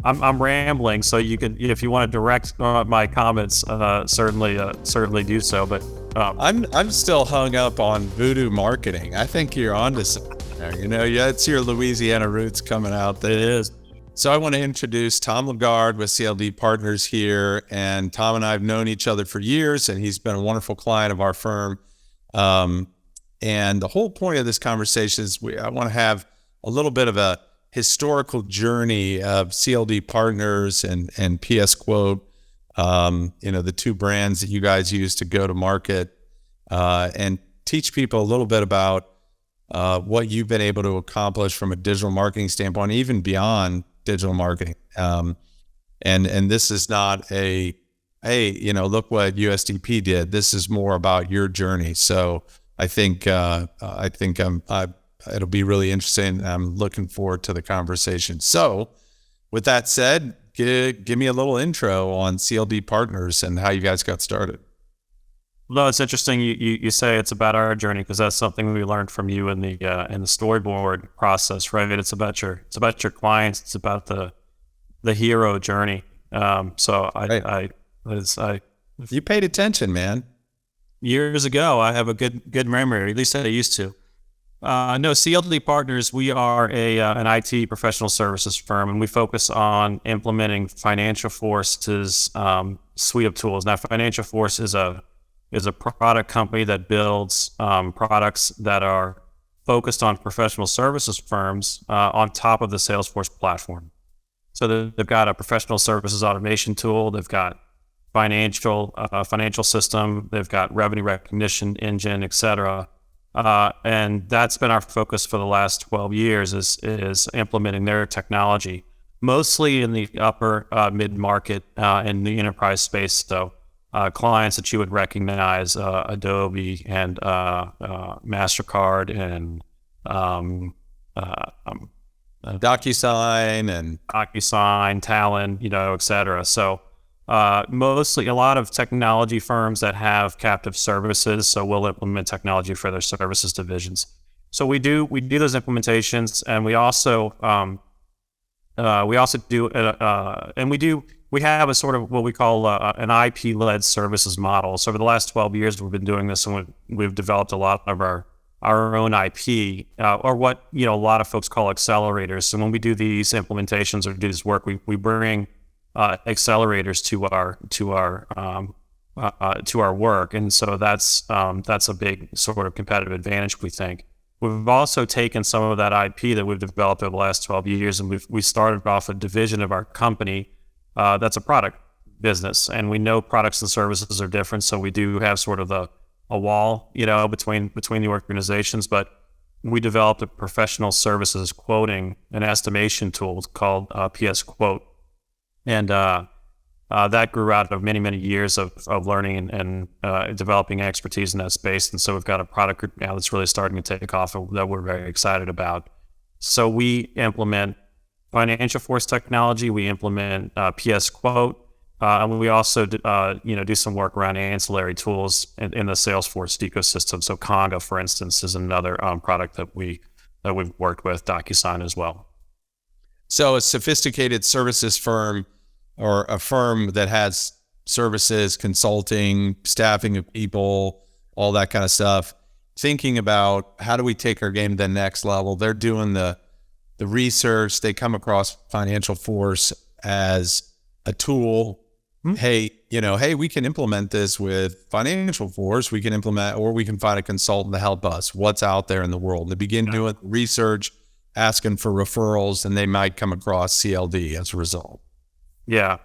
I'm rambling, so you can, if you want to direct my comments, certainly do so. But I'm still hung up on voodoo marketing. I think you're onto something there. Yeah, it's your Louisiana roots coming out there. it is. So I want to introduce Tom Lagarde with CLD Partners here. And Tom and I have known each other for years, and he's been a wonderful client of our firm. And the whole point of this conversation is I want to have a little bit of a historical journey of CLD Partners and PS Quote, the two brands that you guys use to go to market, and teach people a little bit about what you've been able to accomplish from a digital marketing standpoint, even beyond digital marketing. And this is not a, hey, look what USDP did. This is more about your journey. So I think it'll be really interesting. I'm looking forward to the conversation. So with that said, give me a little intro on CLD Partners and how you guys got started. No, it's interesting you say it's about our journey, because that's something we learned from you in the storyboard process, right? It's about your clients. It's about the hero journey. So Right. I You paid attention, man. years ago, I have a good memory, at least I used to. No, CLD Partners, we are an IT professional services firm, and we focus on implementing Financial Force's suite of tools. Now, Financial Force is a product company that builds products that are focused on professional services firms on top of the Salesforce platform. So they've got a professional services automation tool. They've got financial system. They've got revenue recognition engine, et cetera. And that's been our focus for the last 12 years is implementing their technology, mostly in the upper mid-market in the enterprise space. So clients that you would recognize, Adobe and MasterCard and DocuSign, Talon, et cetera. So mostly a lot of technology firms that have captive services. So we'll implement technology for their services divisions. So we do those implementations, and we also we have a sort of what we call an IP-led services model. So over the last 12 years, we've been doing this, and we've developed a lot of our own IP, or what a lot of folks call accelerators. So when we do these implementations or do this work, we bring accelerators to our work, and so that's a big sort of competitive advantage, we think. We've also taken some of that IP that we've developed over the last 12 years, and we started off a division of our company that's a product business, and we know products and services are different, so we do have sort of a wall, between the organizations. But we developed a professional services quoting and estimation tool called PS Quote. And that grew out of many years of learning and developing expertise in that space. And so we've got a product group now that's really starting to take off that we're very excited about. So we implement Financial Force technology. We implement PS Quote. And we also do some work around ancillary tools in the Salesforce ecosystem. So Conga, for instance, is another product that we've worked with, DocuSign as well. So a sophisticated services firm, or a firm that has services, consulting, staffing of people, all that kind of stuff, thinking about how do we take our game to the next level. They're doing the research. They come across Financial Force as a tool. Hey, we can implement this with Financial Force. We can implement, or we can find a consultant to help us. What's out there in the world? They begin doing research, asking for referrals, and they might come across CLD as a result. Yeah,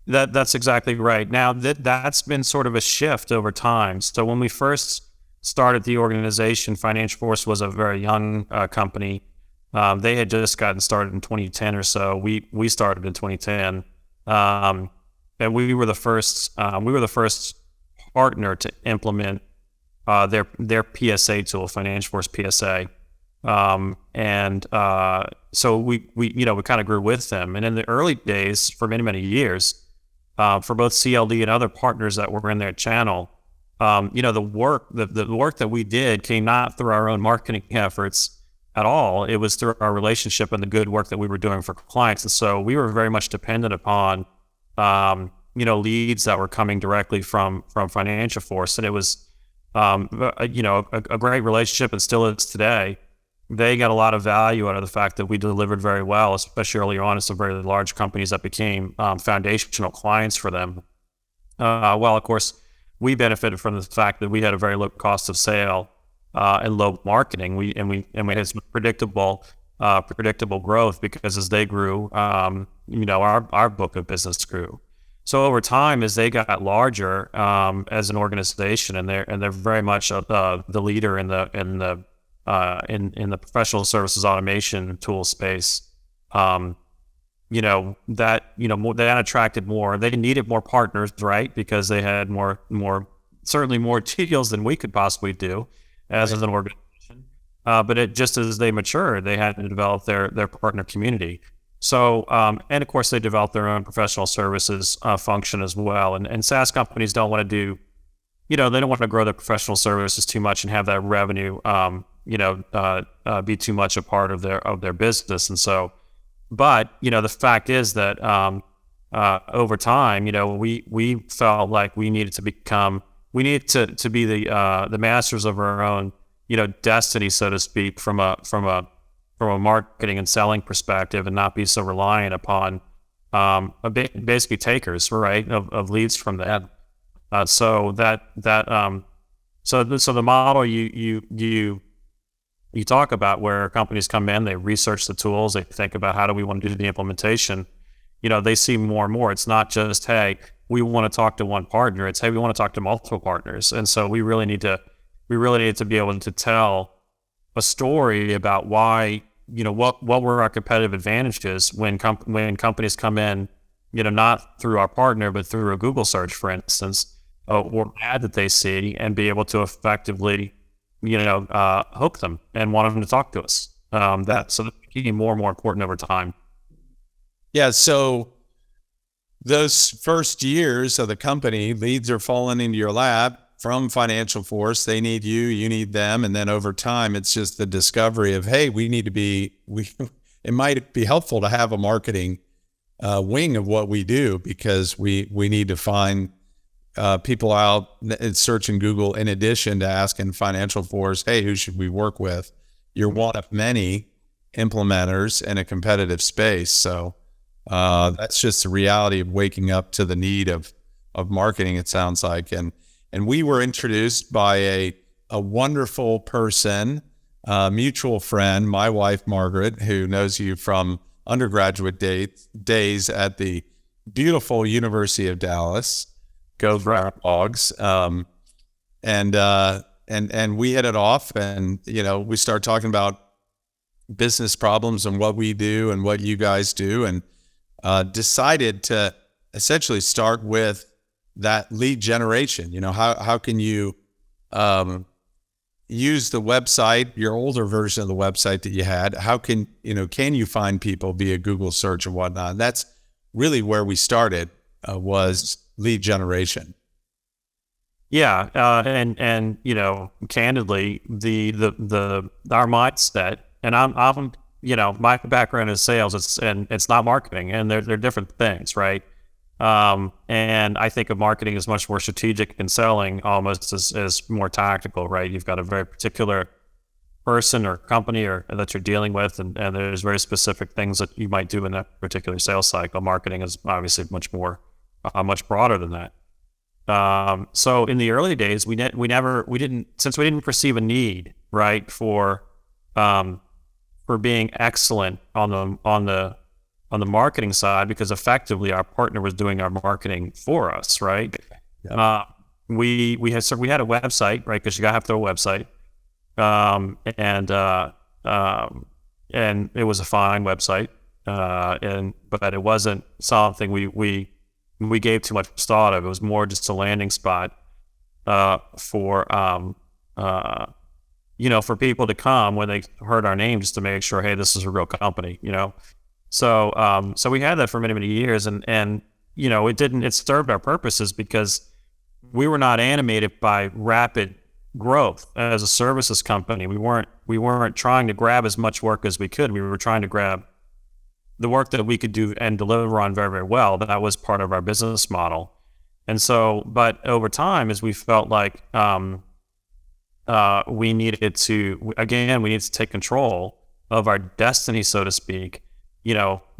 that's exactly right. Now that's been sort of a shift over time. So when we first started the organization, Financial Force was a very young company. They had just gotten started in 2010 or so. We started in 2010, and we were the first partner to implement their PSA tool, Financial Force PSA. So we kind of grew with them. And in the early days, for many years, for both CLD and other partners that were in their channel, the work that we did came not through our own marketing efforts, at all. It was through our relationship and the good work that we were doing for clients. And so we were very much dependent upon, leads that were coming directly from Financial Force. And it was, a great relationship, and still is today. They got a lot of value out of the fact that we delivered very well, especially earlier on in some very large companies that became foundational clients for them. Well, of course, we benefited from the fact that we had a very low cost of sale and low marketing. We had some predictable growth, because as they grew, our book of business grew. So over time, as they got larger as an organization, and they're very much the leader in the professional services automation tool space, that attracted more. They needed more partners, right? Because they had certainly more deals than we could possibly do as an organization. But it just as they matured, they had to develop their partner community. So, and of course, they developed their own professional services function as well. And SaaS companies don't want to do, they don't want to grow their professional services too much and have that revenue, be too much a part of their business. And so, but the fact is that over time, we felt like we needed to be the masters of our own, destiny, so to speak, from a marketing and selling perspective, and not be so reliant upon basically takers, right, of leads from them. So the model you talk about, where companies come in, they research the tools, they think about how do we want to do the implementation. They see more and more. It's not just, hey, we want to talk to one partner. It's, hey, we want to talk to multiple partners. And so we really need to be able to tell a story about why, what were our competitive advantages when companies come in, not through our partner, but through a Google search, for instance, or an ad that they see, and be able to effectively, hook them and want them to talk to us. That's getting more and more important over time. Yeah. So those first years of the company, leads are falling into your lap from Financial Force. They need you, you need them. And then over time, it's just the discovery of, hey, it might be helpful to have a marketing wing of what we do, because we need to find people out searching Google, in addition to asking Financial Force, hey, who should we work with? You're one of many implementers in a competitive space. So that's just the reality of waking up to the need of marketing, it sounds like. And we were introduced by a wonderful person, mutual friend, my wife, Margaret, who knows you from undergraduate days at the beautiful University of Dallas. Go Dogs. And we hit it off, and, we started talking about business problems and what we do and what you guys do, and decided to essentially start with that lead generation. How can you use the website, your older version of the website that you had? How can you find people via Google search and whatnot? And that's really where we started, was lead generation. Yeah. And candidly, our mindset, and I'm my background is sales, it's not marketing, and they're different things, right? And I think of marketing as much more strategic, and selling almost as more tactical, right? You've got a very particular person or company that you're dealing with, and there's very specific things that you might do in that particular sales cycle. Marketing is obviously much broader than that. So in the early days, we didn't perceive a need, right, for being excellent on the marketing side, because effectively our partner was doing our marketing for us, right? Yeah. We had a website, right? Because you gotta have to have a website, and it was a fine website, but it wasn't something we gave too much thought of. It was more just a landing spot for people to come when they heard our name, just to make sure, hey, this is a real company, So we had that for many, many years, and it served our purposes, because we were not animated by rapid growth as a services company. We weren't weren't trying to grab as much work as we could. We were trying to grab the work that we could do and deliver on very, very well. That was part of our business model. And so, but over time, as we felt like we needed to take control of our destiny, so to speak,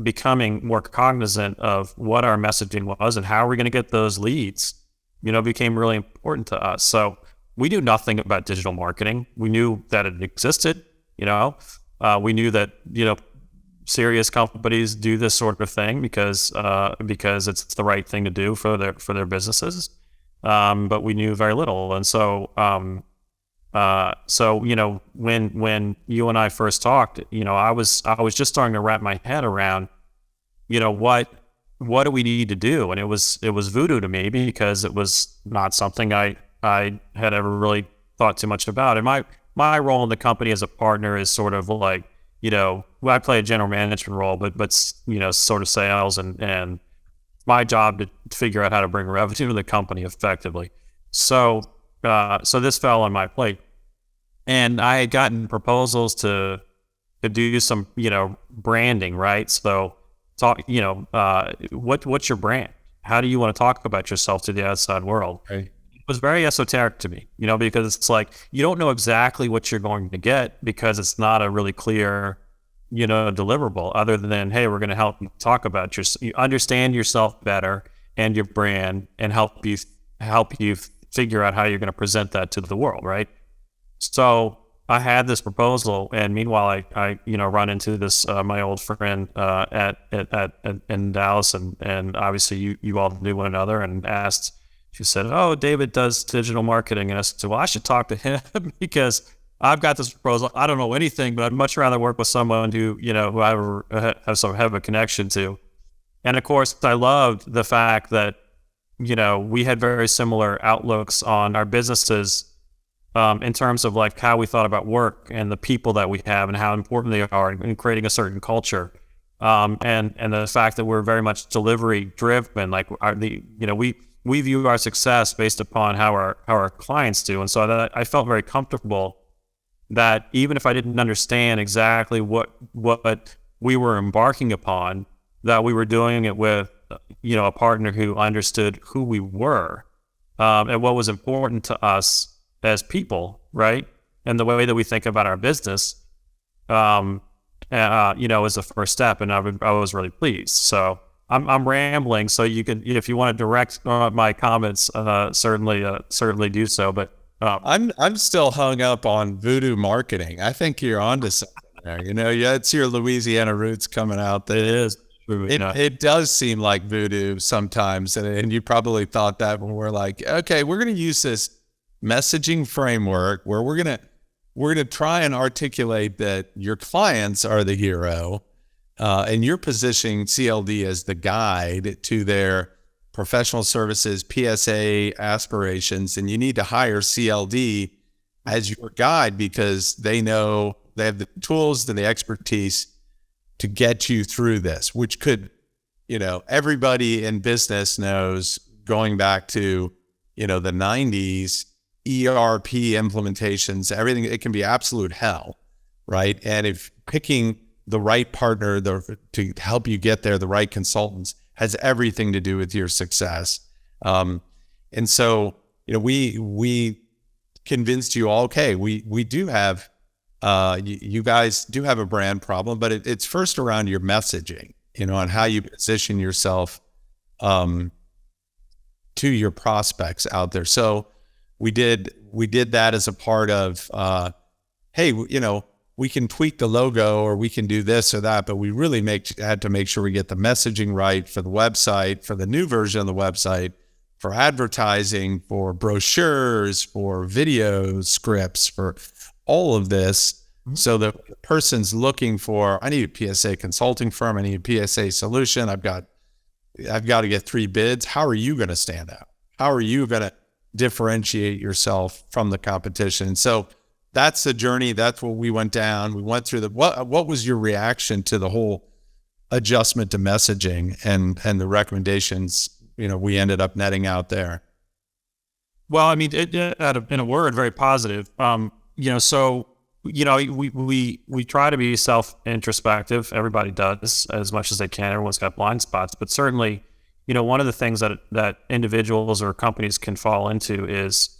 becoming more cognizant of what our messaging was and how we're going to get those leads, became really important to us. So we knew nothing about digital marketing. We knew that it existed, we knew that, serious companies do this sort of thing because it's the right thing to do for their businesses. But we knew very little. And so, when you and I first talked, I was just starting to wrap my head around, what do we need to do? And it was voodoo to me because it was not something I had ever really thought too much about. And my role in the company as a partner is sort of like, I play a general management role, but sort of sales and my job to figure out how to bring revenue to the company effectively. So this fell on my plate, and I had gotten proposals to do some, branding, right? So talk, what's your brand? How do you want to talk about yourself to the outside world? Right. It was very esoteric to me, because it's like, you don't know exactly what you're going to get because it's not a really clear, deliverable other than, hey, we're going to help you talk about you understand yourself better and your brand and help you figure out how you're going to present that to the world. Right. So I had this proposal, and meanwhile, I run into this my old friend in Dallas, and obviously you all knew one another, and asked. She said, "Oh, David does digital marketing," and I said, "Well, I should talk to him because I've got this proposal. I don't know anything, but I'd much rather work with someone who I have a connection to." And of course, I loved the fact that we had very similar outlooks on our businesses. In terms of like how we thought about work and the people that we have and how important they are in creating a certain culture, and the fact that we're very much delivery driven. Like we view our success based upon how our clients do, and so that I felt very comfortable that even if I didn't understand exactly what we were embarking upon, that we were doing it with a partner who understood who we were and what was important to us as people, right? And the way that we think about our business, is the first step. And I was really pleased. So I'm rambling. So you can, if you want to direct my comments, certainly do so. But I'm still hung up on voodoo marketing. I think you're onto something there. It's your Louisiana roots coming out. It is. It does seem like voodoo sometimes, and you probably thought that when we're like, okay, we're going to use this messaging framework where we're gonna try and articulate that your clients are the hero, and you're positioning CLD as the guide to their professional services PSA aspirations, and you need to hire CLD as your guide because they know they have the tools and the expertise to get you through this, which could, everybody in business knows, going back to the 90s, ERP implementations, everything, it can be absolute hell, right? And if picking the right partner to help you get there, the right consultants, has everything to do with your success. And so, we convinced you all, okay, we do have, you guys do have a brand problem, but it's first around your messaging, on how you position yourself to your prospects out there. So we did that as a part of, hey, we can tweak the logo or we can do this or that, but we really had to make sure we get the messaging right for the website, for the new version of the website, for advertising, for brochures, for video scripts, for all of this. So the person's looking for, I need a PSA consulting firm, I need a PSA solution, I've got to get 3 bids. How are you going to stand out? How are you going to differentiate yourself from the competition? So that's the journey. That's what we went down. We went through what was your reaction to the whole adjustment to messaging and the recommendations, we ended up netting out there? Well, I mean, in a word, very positive. So we try to be self-introspective. Everybody does as much as they can. Everyone's got blind spots, but certainly, one of the things that individuals or companies can fall into is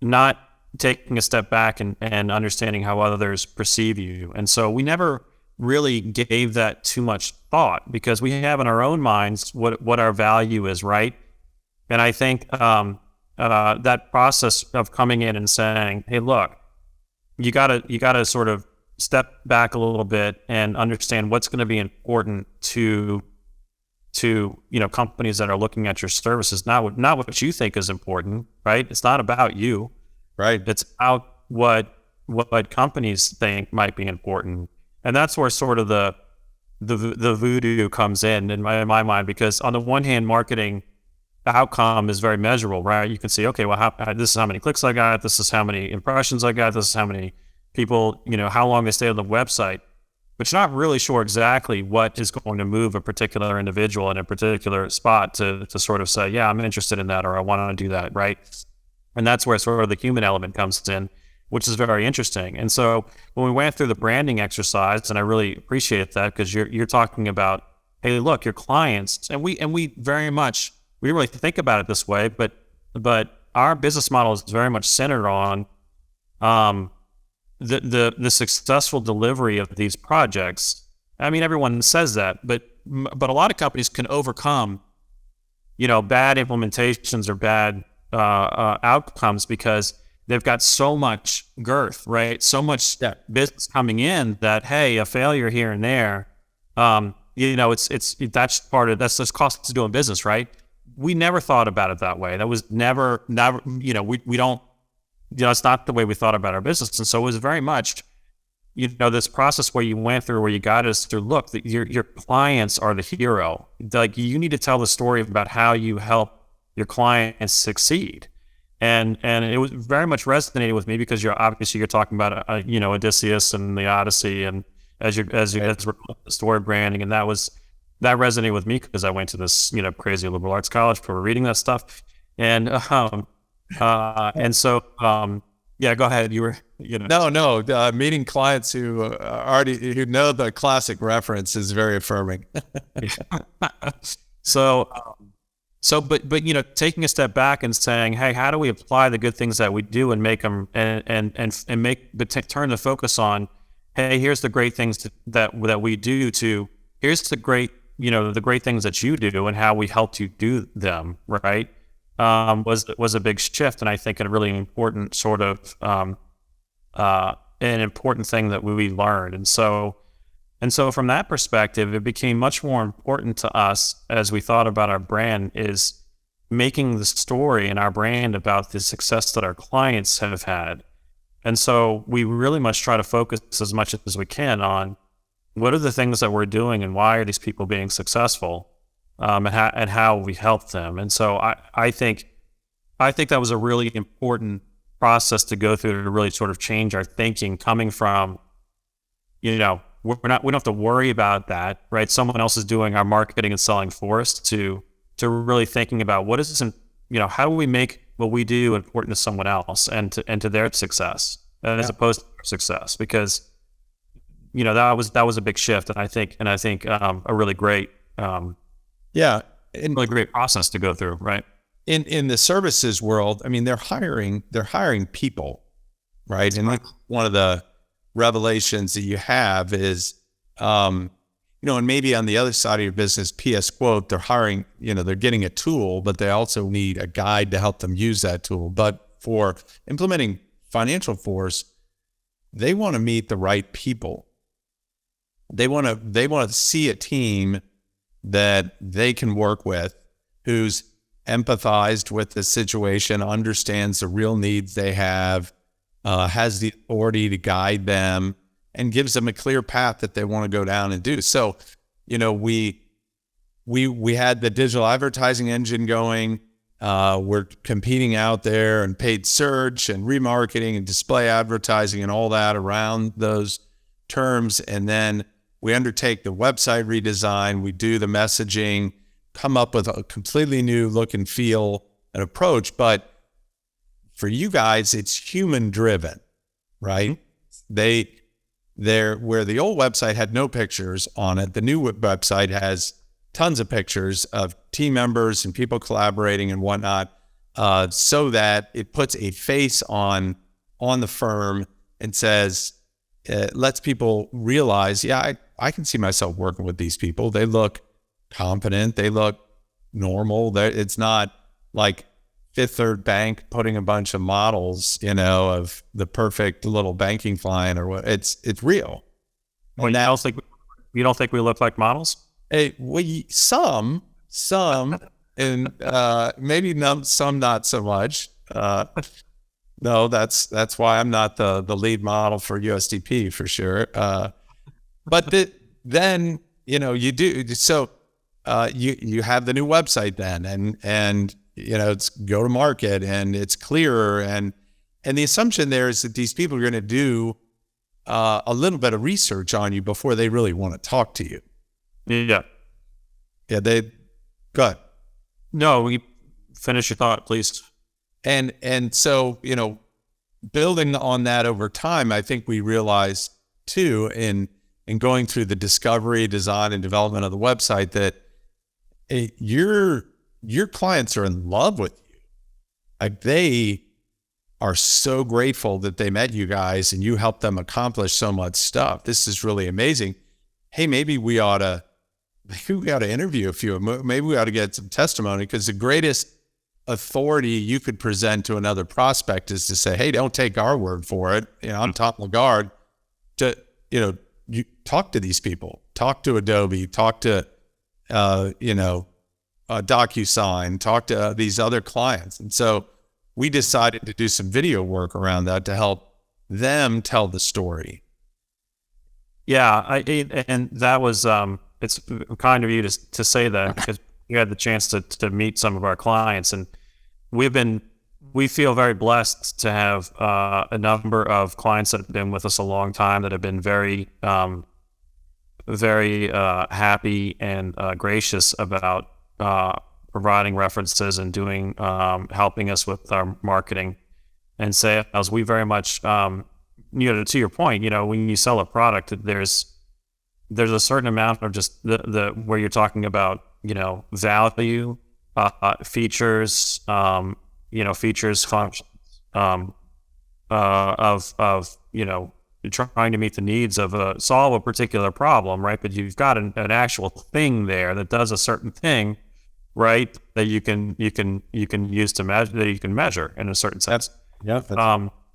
not taking a step back and understanding how others perceive you. And so we never really gave that too much thought because we have in our own minds what our value is, right? And I think that process of coming in and saying, "Hey, look, you gotta sort of step back a little bit and understand what's going to be important to companies that are looking at your services, not what you think is important, right? It's not about you, Right. It's about what companies think might be important." And that's where sort of the voodoo comes in my mind, because on the one hand, marketing outcome is very measurable, right? You can see, okay, well, this is how many clicks I got, this is how many impressions I got, this is how many people, how long they stay on the website, but you're not really sure exactly what is going to move a particular individual in a particular spot to sort of say, yeah, I'm interested in that, or I want to do that, right? And that's where sort of the human element comes in, which is very interesting. And so when we went through the branding exercise, and I really appreciate that because you're talking about, hey, look, your clients, and we very much, we really think about it this way, but our business model is very much centered on the successful delivery of these projects. I mean, everyone says that, but a lot of companies can overcome, bad implementations or bad outcomes because they've got so much girth, right? So much business coming in that, hey, a failure here and there, that's part of, that's just costs of doing business, right? We never thought about it that way. That was never, we don't, it's not the way we thought about our business. And so it was very much, this process where you went through, where you got us through, look, your clients are the hero. Like, you need to tell the story about how you help your clients succeed. And it was very much resonated with me because you're talking about Odysseus and the Odyssey, and as we're story branding, and that resonated with me because I went to this crazy liberal arts college for reading that stuff, and so yeah, go ahead. You were No, meeting clients who who know the classic reference is very affirming. But taking a step back and saying, hey, how do we apply the good things that we do and make them and turn the focus on, hey, here's the great things that we do, to here's the great things that you do and how we helped you do them, right? Was a big shift, and I think a really important sort of an important thing that we learned. And so from that perspective, it became much more important to us as we thought about our brand, is making the story in our brand about the success that our clients have had. And so we really must try to focus as much as we can on what are the things that we're doing and why are these people being successful, and how we help them. And so I think that was a really important process to go through to really sort of change our thinking, coming from, we don't have to worry about that, right? Someone else is doing our marketing and selling for us, to really thinking about what is this, how do we make what we do important to someone else and to their success, as opposed to our success, because that was a big shift, and I think a really great really great process to go through, right? In the services world, I mean, they're hiring people, right? And like one of the revelations that you have is, and maybe on the other side of your business, PS quote, they're hiring, they're getting a tool, but they also need a guide to help them use that tool. But for implementing Financial Force, they want to meet the right people. They want to see a team that they can work with, who's empathized with the situation, understands the real needs they have, has the authority to guide them, and gives them a clear path that they want to go down and do. So, we had the digital advertising engine going. We're competing out there and paid search and remarketing and display advertising and all that around those terms. And then we undertake the website redesign. We do the messaging, come up with a completely new look and feel and approach. But For you guys, it's human driven, right? They're where the old website had no pictures on it. The new website has tons of pictures of team members and people collaborating and whatnot, so that it puts a face on the firm and says, lets people realize, yeah, I can see myself working with these people. They look confident. They look normal. It's not like Fifth Third Bank putting a bunch of models, of the perfect little banking client or what. It's real. Well, you don't think we look like models? Some, and maybe some not so much. No, that's why I'm not the lead model for USDP for sure. But then you do. So you have the new website then, and it's go to market and it's clearer, and the assumption there is that these people are going to do a little bit of research on you before they really want to talk to you. Yeah. They go ahead. No, we finish your thought, please. And so, building on that over time, I think we realized too, in going through the discovery, design, and development of the website, that your clients are in love with you. Like, they are so grateful that they met you guys and you helped them accomplish so much stuff. This is really amazing. Hey, maybe we ought to interview a few. Maybe we ought to get some testimony, because the greatest authority you could present to another prospect is to say, hey, don't take our word for it. I'm Tom Lagarde. You talk to these people, talk to Adobe, talk to, DocuSign, talk to these other clients. And so we decided to do some video work around that to help them tell the story. Yeah. And that was, it's kind of you to say that, because you had the chance to meet some of our clients, and we feel very blessed to have a number of clients that have been with us a long time, that have been very, very happy and gracious about providing references and doing helping us with our marketing and sales. We very much, to your point, when you sell a product, there's a certain amount of just the where you're talking about, value, features, features, functions, of trying to meet the needs of solve a particular problem, right? But you've got an actual thing there that does a certain thing, right? That you can use to measure, that you can measure in a certain sense.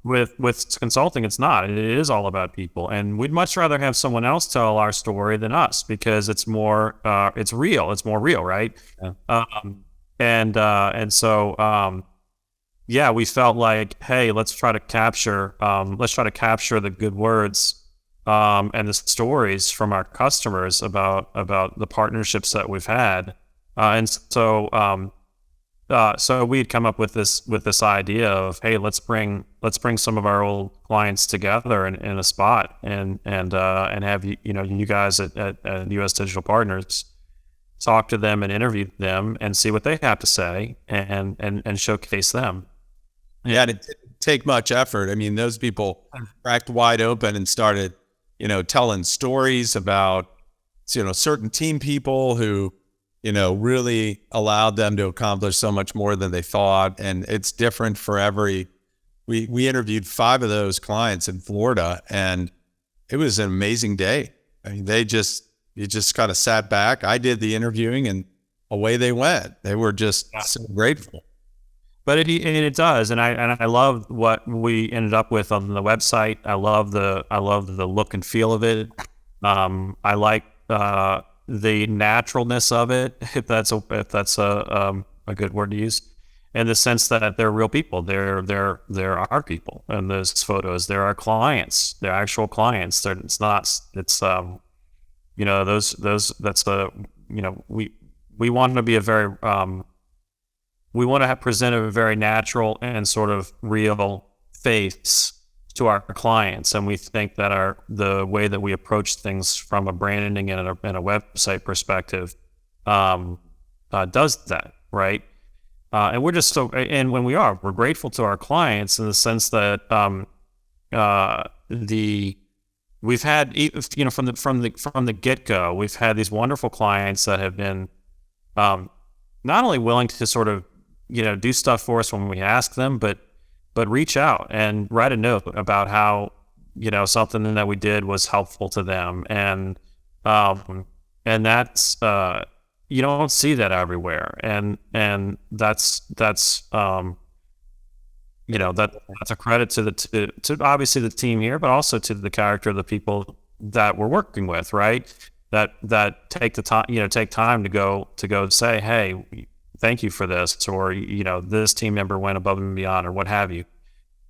With consulting, it's not. It is all about people, and we'd much rather have someone else tell our story than us, because it's more, it's real. It's more real, right? Yeah. So we felt like, hey, let's try to capture the good words and the stories from our customers about the partnerships that we've had, and so we'd come up with this idea of, hey, let's bring some of our old clients together in a spot, and have you guys at US Digital Partners talk to them and interview them and see what they have to say, and showcase them. Yeah, it didn't take much effort. I mean, those people cracked wide open and started, telling stories about, certain team people who, really allowed them to accomplish so much more than they thought. And it's different for we interviewed 5 of those clients in Florida, and it was an amazing day. I mean, you just kind of sat back. I did the interviewing and away they went. They were just so grateful. But it does, and I love what we ended up with on the website. I love the look and feel of it. I like the naturalness of it, if that's a good word to use, in the sense that they're real people. They're our people, and those photos, they're our clients. They're actual clients. It's not. It's we want to be a very we want to present a very natural and sort of real face to our clients, and we think that the way that we approach things from a branding and a website perspective does that, right? and we're just and when we're grateful to our clients in the sense that we've had, from the get go, we've had these wonderful clients that have been not only willing to sort of do stuff for us when we ask them, but reach out and write a note about how something that we did was helpful to them, and that's you don't see that everywhere, and that's that's a credit to obviously the team here, but also to the character of the people that we're working with, right? That take the time, take time to go say, hey, thank you for this, or this team member went above and beyond, or what have you.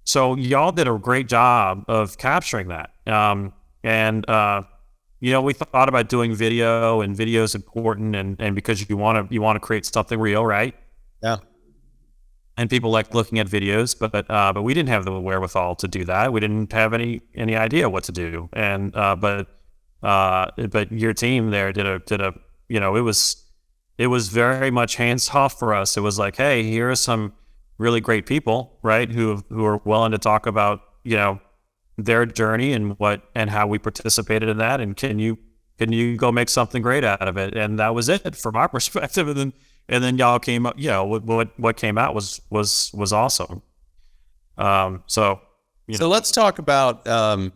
So y'all did a great job of capturing that, we thought about doing video, and video is important, and because you want to create something real, right? Yeah. And people like looking at videos, but we didn't have the wherewithal to do that. We didn't have any idea what to do, and but your team there did a it was very much hands off for us. It was like, hey, here are some really great people, right, who are willing to talk about their journey and how we participated in that, and can you go make something great out of it? And that was it from our perspective. And then y'all came up, what came out was awesome. So let's talk about the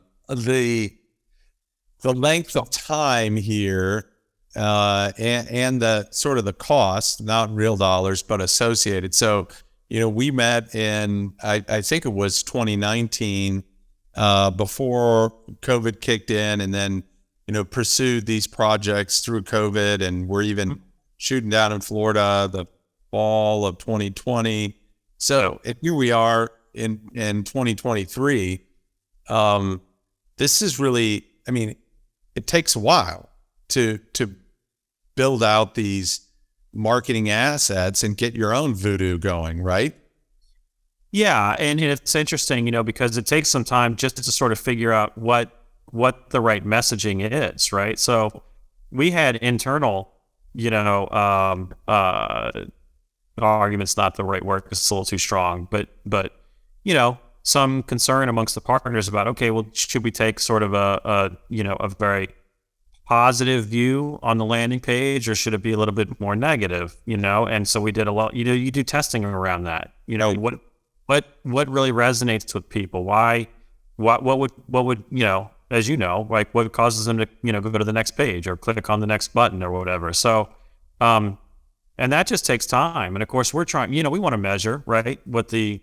length of time here, and the sort of the cost, not real dollars, but associated. So we met in I think it was 2019. Before COVID kicked in, and then, pursued these projects through COVID, and we're even shooting down in Florida the fall of 2020. So here we are in 2023. This is really, it takes a while to build out these marketing assets and get your own voodoo going, right? Yeah, and it's interesting, because it takes some time just to sort of figure out what the right messaging is, right? So we had internal, argument's not the right word because it's a little too strong, but some concern amongst the partners about, okay, well, should we take sort of a very positive view on the landing page, or should it be a little bit more negative, And so we did a lot, you do testing around that, what really resonates with people? Why? What would as like what causes them to go to the next page or click on the next button or whatever? So, and that just takes time. And of course, we're trying. We want to measure, right, what the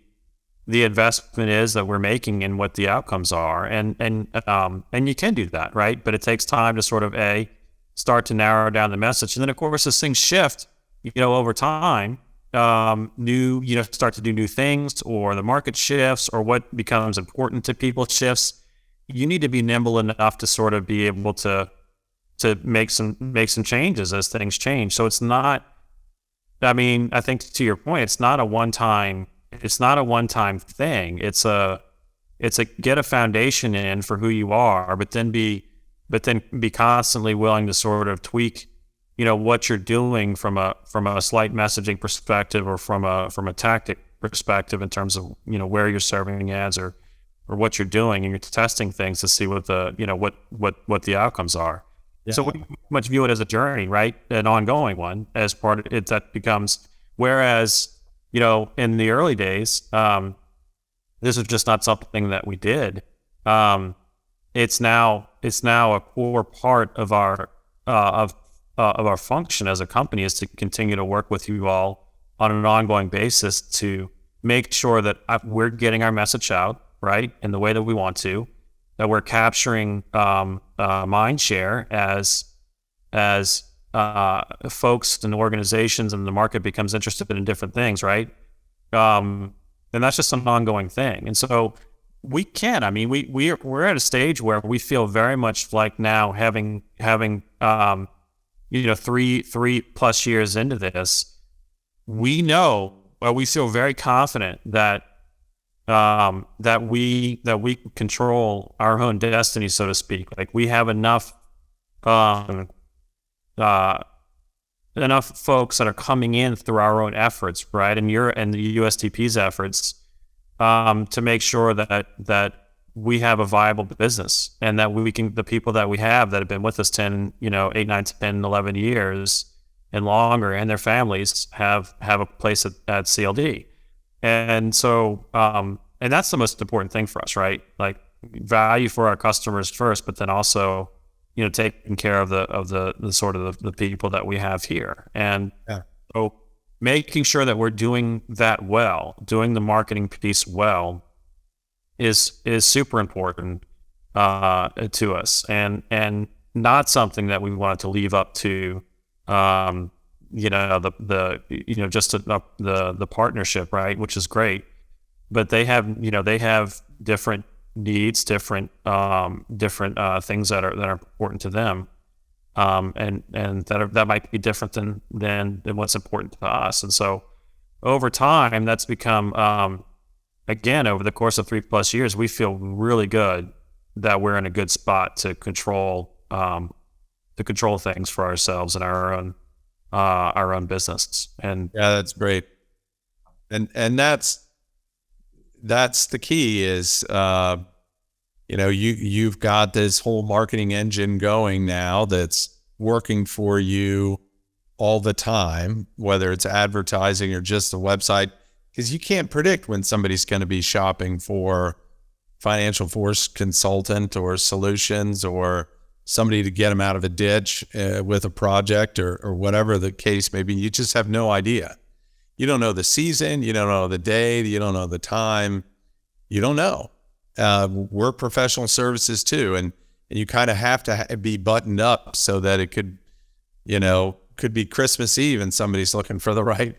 investment is that we're making and what the outcomes are, and you can do that, right? But it takes time to sort of start to narrow down the message, and then of course as things shift, over time. Start to do new things, or the market shifts, or what becomes important to people shifts. You need to be nimble enough to sort of be able to make some changes as things change. So it's not, I think to your point, it's not a one-time thing. It's a get a foundation in for who you are, but then be constantly willing to sort of tweak what you're doing from a slight messaging perspective, or from a tactic perspective in terms of where you're serving ads, or what you're doing, and you're testing things to see what the what the outcomes are. Yeah. So we much view it as a journey, right? An ongoing one, as part of it that becomes. Whereas in the early days, this was just not something that we did. It's now a core part of our function as a company, is to continue to work with you all on an ongoing basis to make sure that we're getting our message out, right, in the way that we want to, that we're capturing mind share as folks and organizations and the market becomes interested in different things, right? And that's just an ongoing thing. And so we can, we're at a stage where we feel very much like now having 3+ years into this, we feel very confident that we control our own destiny, so to speak. Like we have enough enough folks that are coming in through our own efforts, right, and the USTP's efforts, to make sure that we have a viable business, and that the people that we have that have been with us 10, 8, 9, 10, 11 years and longer, and their families have a place at CLD. And so, and that's the most important thing for us, right? Like, value for our customers first, but then also, taking care of the sort of the people that we have here. And so making sure that we're doing that well, doing the marketing piece well, is super important to us, and not something that we wanted to leave up to the partnership, right, which is great, but they have different needs, different things that are important to them, and that might be different than what's important to us. And so over time, that's become, again, over the course of 3+ years, we feel really good that we're in a good spot to control things for ourselves and our own business. And yeah, that's great. And that's the key is, you've got this whole marketing engine going now that's working for you all the time, whether it's advertising or just the website, because you can't predict when somebody's going to be shopping for financial force consultant or solutions, or somebody to get them out of a ditch with a project or whatever the case may be. You just have no idea. You don't know the season, you don't know the day, you don't know the time, you don't know. We're professional services too, and you kind of have to be buttoned up so that it could be Christmas Eve and somebody's looking for the right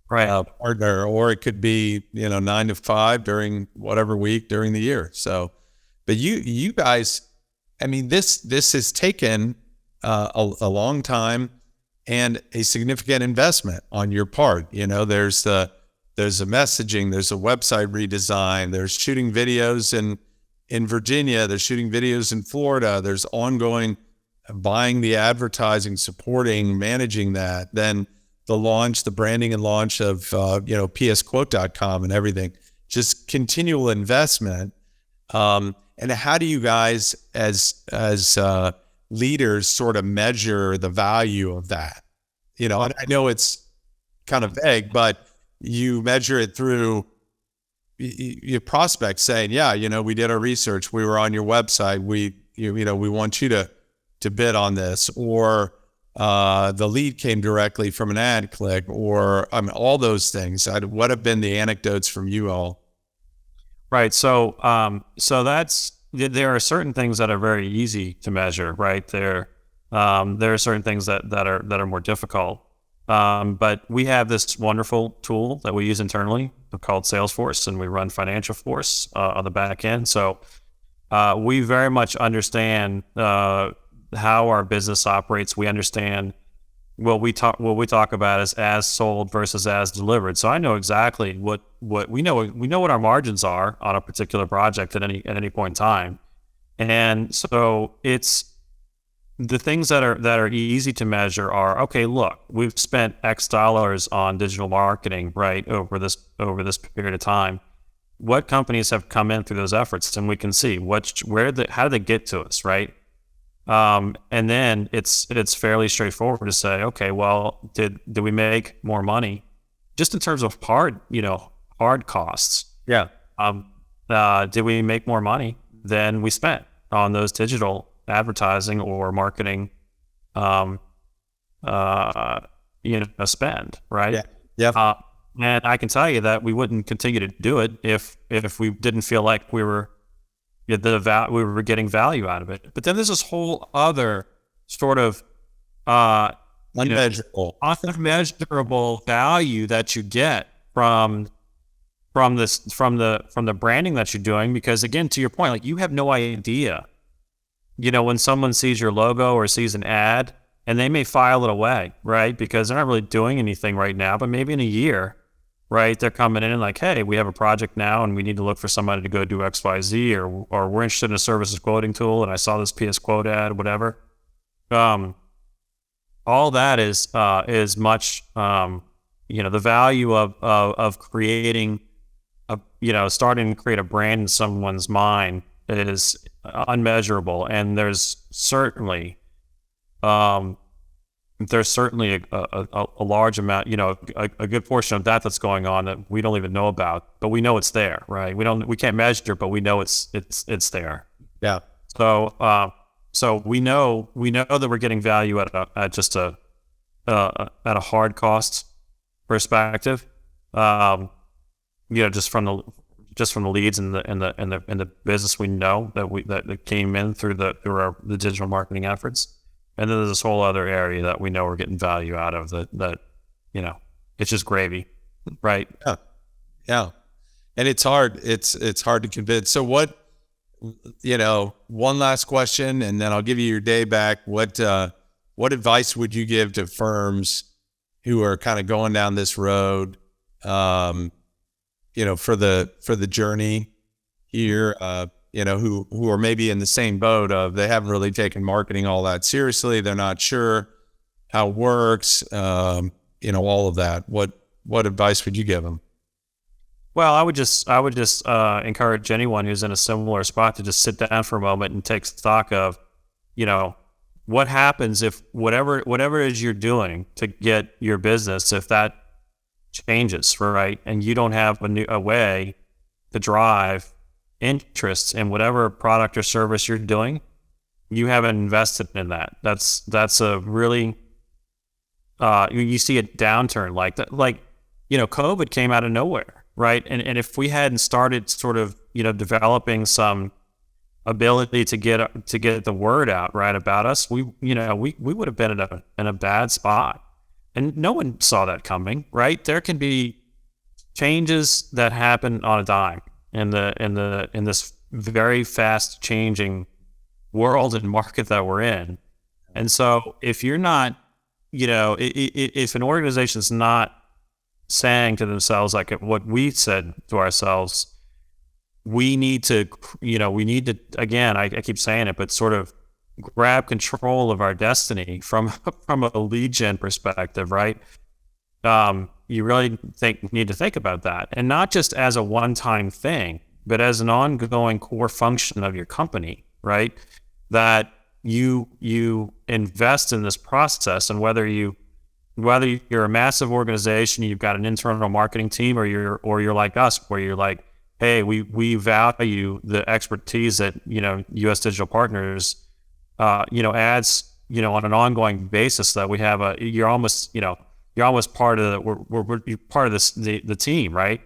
partner, or it could be 9 to 5 during whatever week during the year. So, but you guys, I mean, this has taken a long time and a significant investment on your part. There's a messaging, there's a website redesign, there's shooting videos in Virginia, there's shooting videos in Florida, there's ongoing buying the advertising, supporting, managing that, then the branding and launch of psquote.com and everything, just continual investment. And how do you guys as leaders sort of measure the value of that? I know it's kind of vague, but you measure it through your prospects saying, we did our research, we were on your website, we want you to bid on this, or the lead came directly from an ad click, or all those things. What have been the anecdotes from you all? Right. So there are certain things that are very easy to measure, right? There are certain things that are more difficult. But we have this wonderful tool that we use internally called Salesforce, and we run Financial Force on the back end. So we very much understand how our business operates. We understand what we talk about as sold versus as delivered. So I know exactly what we know what our margins are on a particular project at any point in time. And so it's the things that are easy to measure are, okay, look, we've spent X dollars on digital marketing, right, over this period of time. What companies have come in through those efforts, and we can see how do they get to us, right? And then it's fairly straightforward to say, okay, well, did we make more money just in terms of hard costs? Yeah. Did we make more money than we spent on those digital advertising or marketing, spend, right? Yeah. And I can tell you that we wouldn't continue to do it if we didn't feel like we were getting value out of it. But then there's this whole other sort of unmeasurable value that you get from the branding that you're doing, because again, to your point, like, you have no idea, when someone sees your logo or sees an ad, and they may file it away, right? Because they're not really doing anything right now, but maybe in a year, right, they're coming in and like, hey, we have a project now and we need to look for somebody to go do X, Y, Z, or we're interested in a services quoting tool and I saw this PS quote ad, whatever. all that is much, the value of creating starting to create a brand in someone's mind is unmeasurable. And there's certainly a large amount, a good portion of that's going on that we don't even know about, but we know it's there, right? We can't measure it, but we know it's there. Yeah. So we know that we're getting value at just a hard cost perspective. Just from the leads and the business we know that came in through the digital marketing efforts. And then there's this whole other area that we know we're getting value out of that it's just gravy, right? Yeah. Yeah. And it's hard. It's hard to convince. So one last question, and then I'll give you your day back. What advice would you give to firms who are kind of going down this road, for the journey here, who are maybe in the same boat of they haven't really taken marketing all that seriously. They're not sure how it works, all of that. What advice would you give them? Well, I would just encourage anyone who's in a similar spot to just sit down for a moment and take stock of, what happens if whatever it is you're doing to get your business, if that changes, right? And you don't have a way to drive interest in whatever product or service you're doing, you haven't invested in that. That's a really, you see a downturn like that. Like, COVID came out of nowhere, right? And if we hadn't started sort of, developing some ability to get the word out right about us, we would have been in a bad spot. And no one saw that coming, right? There can be changes that happen on a dime in this very fast changing world and market that we're in. And so if you're not, if an organization's not saying to themselves, like what we said to ourselves, we need to, again, I keep saying it, but sort of grab control of our destiny from a lead gen perspective, right? You really need to think about that, and not just as a one-time thing, but as an ongoing core function of your company, right? That you invest in this process, and whether you're a massive organization, you've got an internal marketing team, or you're like us, where you're like, hey, we value the expertise that U.S. Digital Partners adds on an ongoing basis, that we have you're almost part of we're part of the team, right?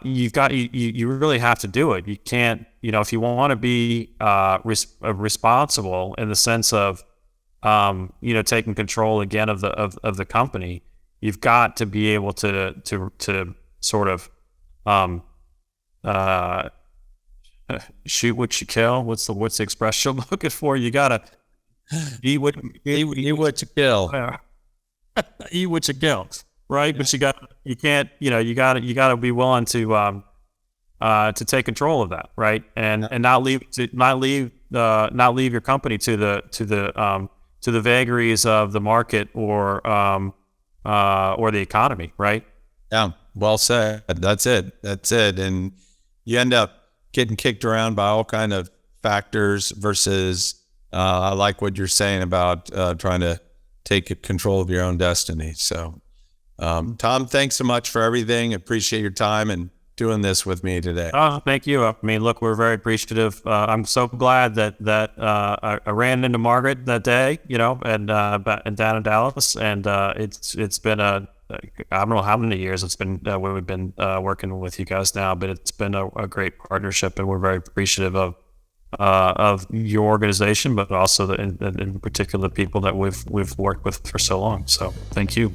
You really have to do it. You can't, if you want to be responsible in the sense of taking control again of the company, you've got to be able to sort of shoot what you kill. What's the expression I'm looking for? You gotta eat what you kill. Eat what you kill, right? But you gotta be willing to take control of that, right? And not leave your company to the vagaries of the market or the economy, right? Yeah, well said. That's it. And you end up getting kicked around by all kind of factors versus I like what you're saying about trying to take control of your own destiny. So Tom, thanks so much for everything. Appreciate your time and doing this with me today. Oh, thank you. I mean, look, we're very appreciative. I'm so glad that I ran into Margaret that day, and down in Dallas, and it's been I don't know how many years it's been we've been working with you guys now, but it's been a great partnership, and we're very appreciative of your organization, but also in particular the people that we've worked with for so long. So thank you.